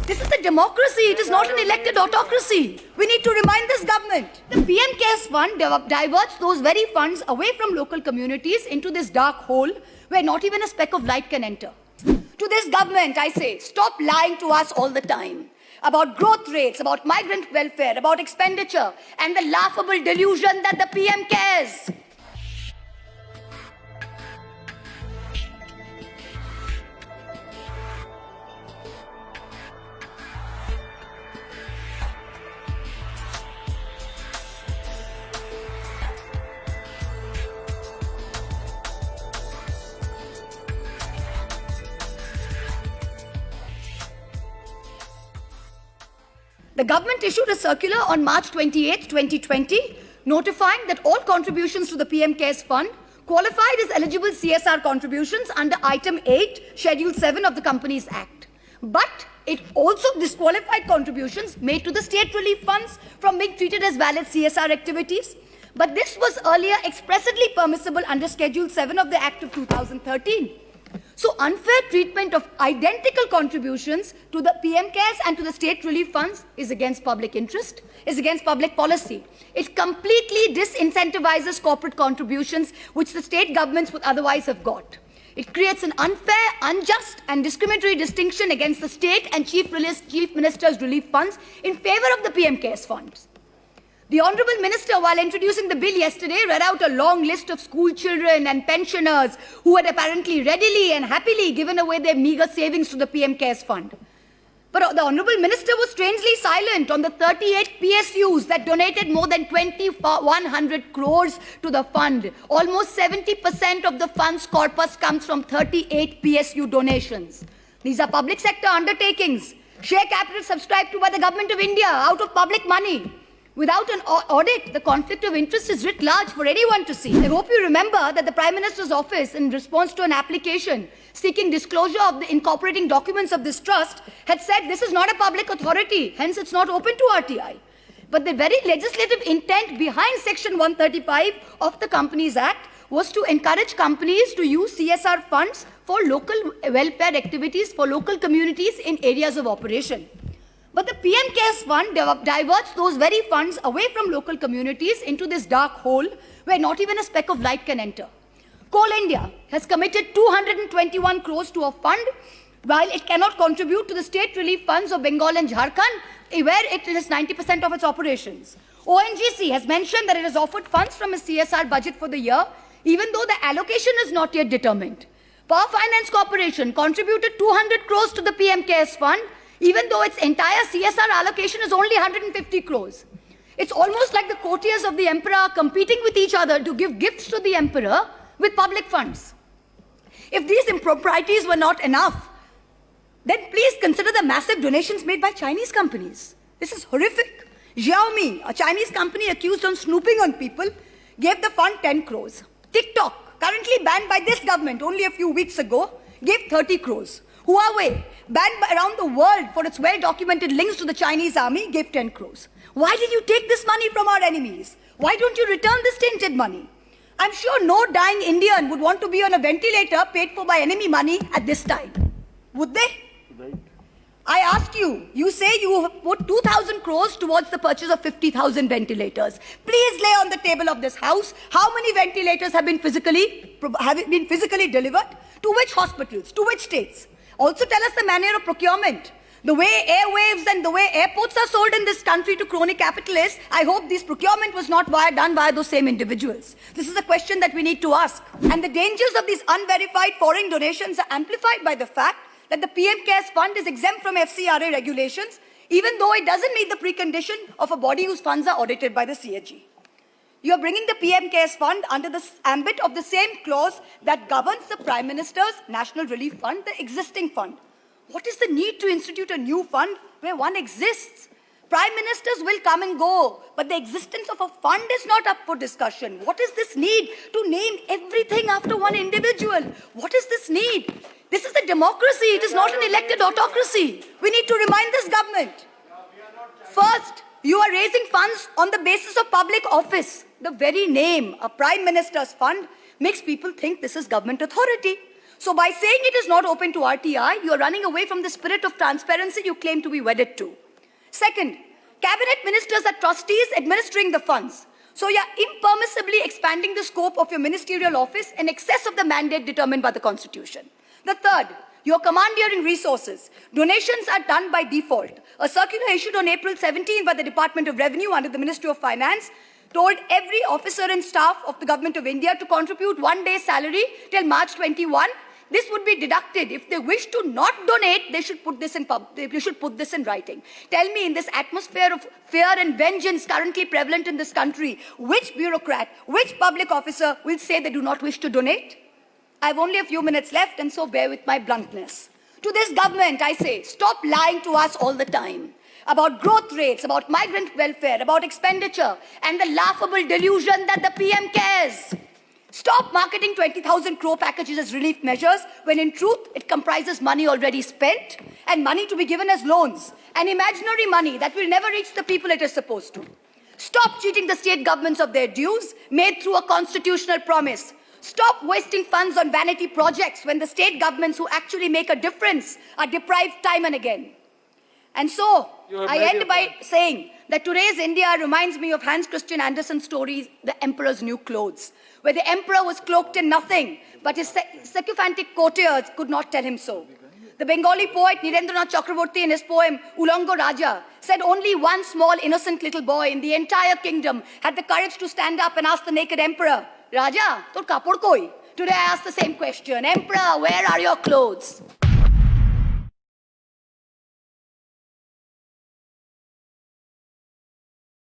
This is a democracy. It is not an elected autocracy. We need to remind this government. The PM CARES fund diverts those very funds away from local communities into this dark hole where not even a speck of light can enter. To this government, I say, stop lying to us all the time about growth rates, about migrant welfare, about expenditure, and the laughable delusion that the PM cares. The government issued a circular on March 28, 2020, notifying that all contributions to the PM CARES fund qualified as eligible CSR contributions under Item 8, Schedule 7 of the Companies Act. But it also disqualified contributions made to the state relief funds from being treated as valid CSR activities. But this was earlier expressly permissible under Schedule 7 of the Act of 2013. So unfair treatment of identical contributions to the PM CARES and to the state relief funds is against public interest, is against public policy. It completely disincentivizes corporate contributions which the state governments would otherwise have got. It creates an unfair, unjust and discriminatory distinction against the state and chief minister's relief funds in favor of the PM CARES funds. The Honourable Minister, while introducing the bill yesterday, read out a long list of school children and pensioners who had apparently readily and happily given away their meagre savings to the PM CARES fund. But the Honourable Minister was strangely silent on the 38 PSUs that donated more than 2,100 crores to the fund. Almost 70% of the fund's corpus comes from 38 PSU donations. These are public sector undertakings, share capital subscribed to by the Government of India out of public money. Without an audit, the conflict of interest is writ large for anyone to see. I hope you remember that the Prime Minister's office, in response to an application seeking disclosure of the incorporating documents of this trust, had said this is not a public authority, hence it's not open to RTI. But the very legislative intent behind Section 135 of the Companies Act was to encourage companies to use CSR funds for local welfare activities for local communities in areas of operation. But the PM CARES fund diverts those very funds away from local communities into this dark hole where not even a speck of light can enter. Coal India has committed 221 crores to a fund while it cannot contribute to the state relief funds of Bengal and Jharkhand, where it is 90% of its operations. ONGC has mentioned that it has offered funds from its CSR budget for the year, even though the allocation is not yet determined. Power Finance Corporation contributed 200 crores to the PM CARES fund, even though its entire CSR allocation is only 150 crores. It's almost like the courtiers of the emperor are competing with each other to give gifts to the emperor with public funds. If these improprieties were not enough, then please consider the massive donations made by Chinese companies. This is horrific. Xiaomi, a Chinese company accused of snooping on people, gave the fund 10 crores. TikTok, currently banned by this government only a few weeks ago, gave 30 crores. Huawei, banned around the world for its well-documented links to the Chinese army, gave 10 crores. Why did you take this money from our enemies? Why don't you return this tainted money? I'm sure no dying Indian would want to be on a ventilator paid for by enemy money at this time. Would they? Right. I ask you, you say you put 2,000 crores towards the purchase of 50,000 ventilators. Please lay on the table of this house how many ventilators have been physically delivered, to which hospitals, to which states. Also tell us the manner of procurement. The way airwaves and the way airports are sold in this country to crony capitalists, I hope this procurement was not done by those same individuals. This is a question that we need to ask. And the dangers of these unverified foreign donations are amplified by the fact that the PM CARES fund is exempt from FCRA regulations, even though it doesn't meet the precondition of a body whose funds are audited by the CAG. You are bringing the PM CARES fund under the ambit of the same clause that governs the Prime Minister's National Relief Fund, the existing fund. What is the need to institute a new fund where one exists? Prime Ministers will come and go, but the existence of a fund is not up for discussion. What is this need to name everything after one individual? What is this need? This is a democracy. It is not an elected autocracy. We need to remind this government. First, you are raising funds on the basis of public office. The very name, a Prime Minister's fund, makes people think this is government authority. So by saying it is not open to RTI, you are running away from the spirit of transparency you claim to be wedded to. Second, cabinet ministers are trustees administering the funds. So you are impermissibly expanding the scope of your ministerial office in excess of the mandate determined by the Constitution. The third, you are commandeering resources. Donations are done by default. A circular issued on April 17 by the Department of Revenue under the Ministry of Finance told every officer and staff of the Government of India to contribute 1 day's salary till March 21. This would be deducted. If they wish to not donate, they should put this in writing. Tell me, in this atmosphere of fear and vengeance currently prevalent in this country, which bureaucrat, which public officer will say they do not wish to donate? I have only a few minutes left, and so bear with my bluntness. To this government, I say, stop lying to us all the time about growth rates, about migrant welfare, about expenditure, and the laughable delusion that the PM cares. Stop marketing 20,000 crore packages as relief measures when in truth it comprises money already spent and money to be given as loans, an imaginary money that will never reach the people it is supposed to. Stop cheating the state governments of their dues made through a constitutional promise. Stop wasting funds on vanity projects when the state governments who actually make a difference are deprived time and again. And so, I end by saying that today's India reminds me of Hans Christian Andersen's story, The Emperor's New Clothes, where the emperor was cloaked in nothing, but his sycophantic courtiers could not tell him so. The Bengali poet Nirendranath Chakraborty in his poem Ulango Raja said only one small innocent little boy in the entire kingdom had the courage to stand up and ask the naked emperor, Raja, tor kapod koi? Today I ask the same question, Emperor, where are your clothes?